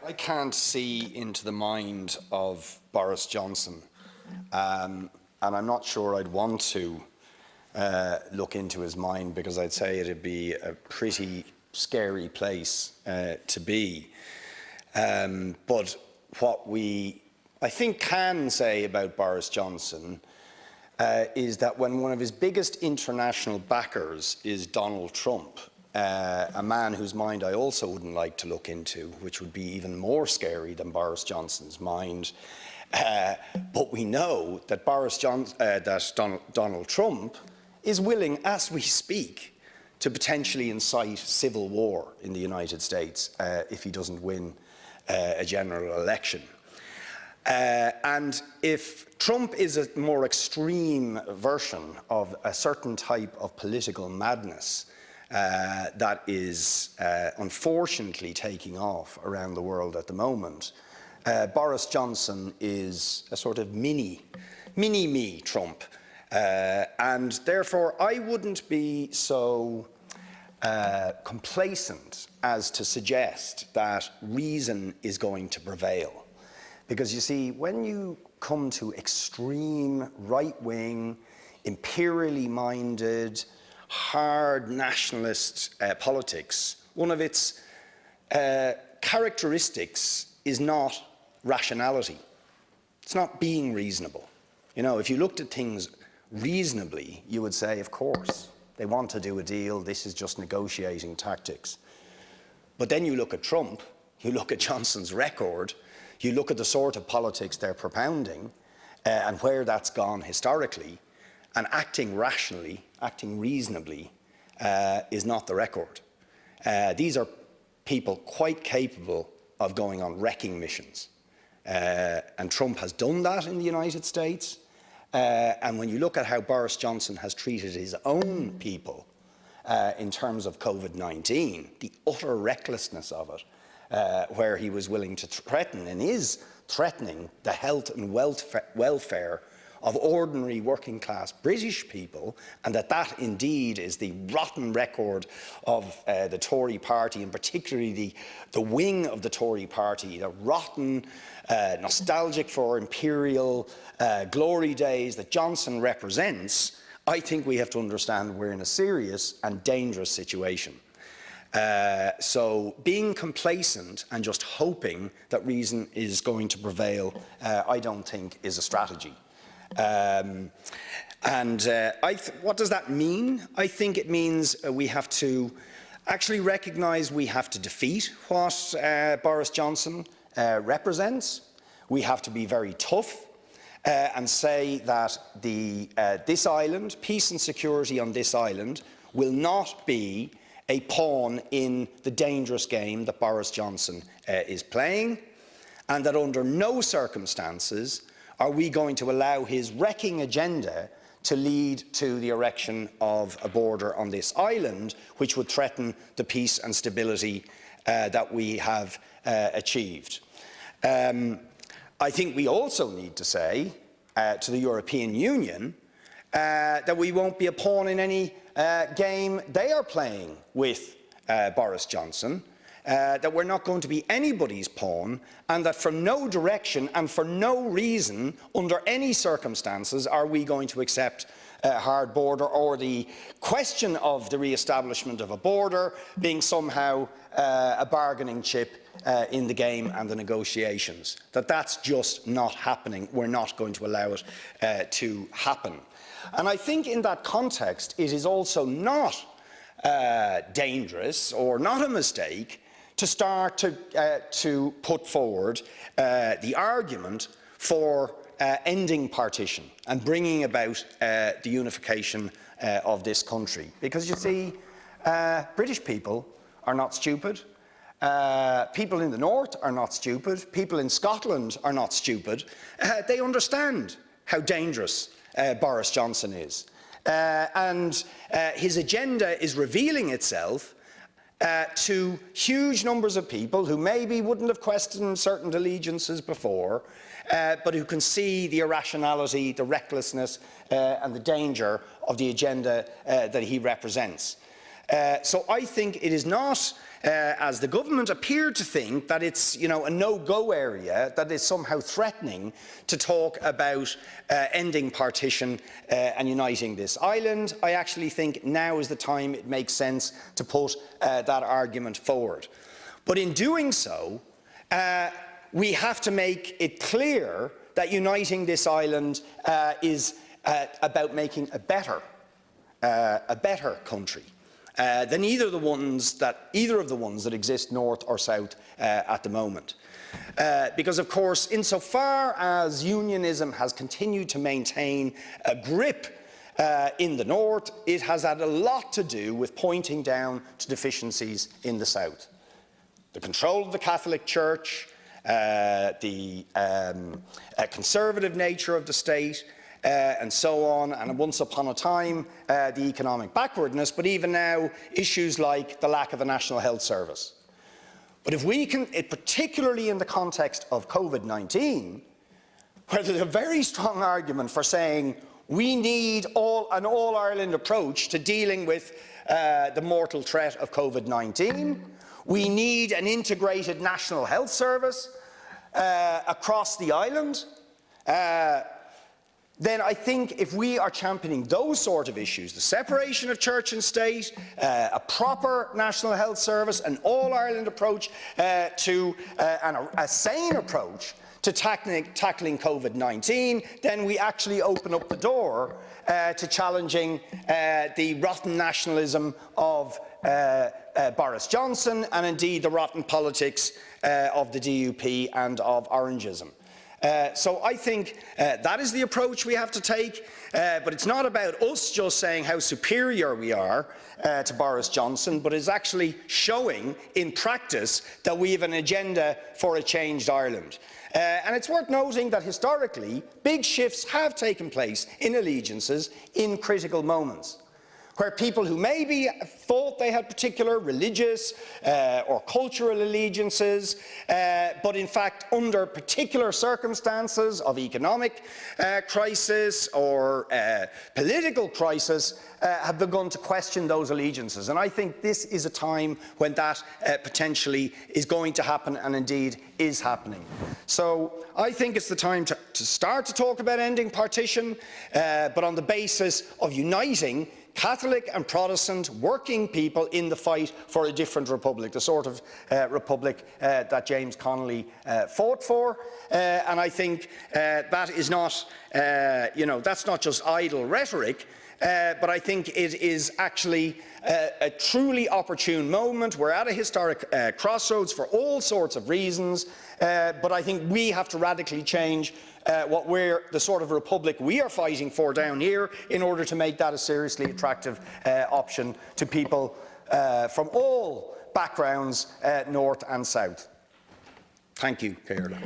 I can't see into the mind of Boris Johnson, and I'm not sure I'd want to look into his mind, because I'd say it'd be a pretty scary place to be. But what we, I think, can say about Boris Johnson is that when one of his biggest international backers is Donald Trump, a man whose mind I also wouldn't like to look into, which would be even more scary than Boris Johnson's mind. But we know that Donald Trump is willing, as we speak, to potentially incite civil war in the United States if he doesn't win a general election. And if Trump is a more extreme version of a certain type of political madness that is unfortunately taking off around the world at the moment, Boris Johnson is a sort of mini-me Trump. And therefore, I wouldn't be so complacent as to suggest that reason is going to prevail. Because you see, when you come to extreme right-wing, imperially minded, hard nationalist politics, one of its characteristics is not rationality. It's not being reasonable. You know, if you looked at things reasonably, you would say, of course, they want to do a deal, this is just negotiating tactics. But then you look at Trump, you look at Johnson's record, you look at the sort of politics they're propounding and where that's gone historically, and acting rationally, acting reasonably is not the record. These are people quite capable of going on wrecking missions. And Trump has done that in the United States. And when you look at how Boris Johnson has treated his own people in terms of COVID-19, the utter recklessness of it, where he was willing to threaten and is threatening the health and welfare of ordinary working class British people, and that indeed is the rotten record of the Tory party, and particularly the wing of the Tory party, the rotten, nostalgic for imperial glory days that Johnson represents. I think we have to understand we're in a serious and dangerous situation. So being complacent and just hoping that reason is going to prevail, I don't think is a strategy. What does that mean? I think it means we have to actually recognise we have to defeat what Boris Johnson represents. We have to be very tough and say that this island, peace and security on this island, will not be a pawn in the dangerous game that Boris Johnson is playing, and that under no circumstances are we going to allow his wrecking agenda to lead to the erection of a border on this island, which would threaten the peace and stability that we have achieved. I think we also need to say to the European Union that we won't be a pawn in any game they are playing with Boris Johnson, that we're not going to be anybody's pawn, and that from no direction and for no reason, under any circumstances, are we going to accept a hard border, or the question of the re-establishment of a border being somehow a bargaining chip in the game and the negotiations. That's just not happening. We're not going to allow it to happen. And I think in that context, it is also not dangerous or not a mistake to start to put forward the argument for ending partition and bringing about the unification of this country. Because you see, British people are not stupid. People in the north are not stupid. People in Scotland are not stupid. They understand how dangerous Boris Johnson is. And his agenda is revealing itself to huge numbers of people who maybe wouldn't have questioned certain allegiances before, but who can see the irrationality, the recklessness and the danger of the agenda that he represents. So I think it is not, as the government appear to think, that it's a no-go area, that is somehow threatening to talk about ending partition and uniting this island. I actually think now is the time it makes sense to put that argument forward. But in doing so, we have to make it clear that uniting this island is about making a better country than either of the ones that exist north or south at the moment. Because, of course, insofar as unionism has continued to maintain a grip in the north, it has had a lot to do with pointing down to deficiencies in the south. The control of the Catholic Church, the conservative nature of the state, and so on, and once upon a time, the economic backwardness, but even now, issues like the lack of a national health service. But if we can, particularly in the context of COVID-19, where there's a very strong argument for saying we need an all-Ireland approach to dealing with the mortal threat of COVID-19, we need an integrated national health service across the island, then I think if we are championing those sort of issues, the separation of church and state, a proper national health service, an all-Ireland approach and a sane approach to tackling COVID-19, then we actually open up the door to challenging the rotten nationalism of Boris Johnson and indeed the rotten politics of the DUP and of Orangism. So I think that is the approach we have to take, but it's not about us just saying how superior we are to Boris Johnson, but it's actually showing in practice that we have an agenda for a changed Ireland. And it's worth noting that historically, big shifts have taken place in allegiances in critical moments, where people who maybe thought they had particular religious or cultural allegiances, but in fact under particular circumstances of economic crisis or political crisis, have begun to question those allegiances. And I think this is a time when that potentially is going to happen and indeed is happening. So I think it's the time to start to talk about ending partition, but on the basis of uniting Catholic and Protestant working people in the fight for a different republic, the sort of republic that James Connolly fought for. And I think that is not, that's not just idle rhetoric, but I think it is actually a truly opportune moment. We're at a historic crossroads for all sorts of reasons, but I think we have to radically change the sort of republic we are fighting for down here in order to make that a seriously attractive option to people from all backgrounds, north and south. Thank you, Caoirle.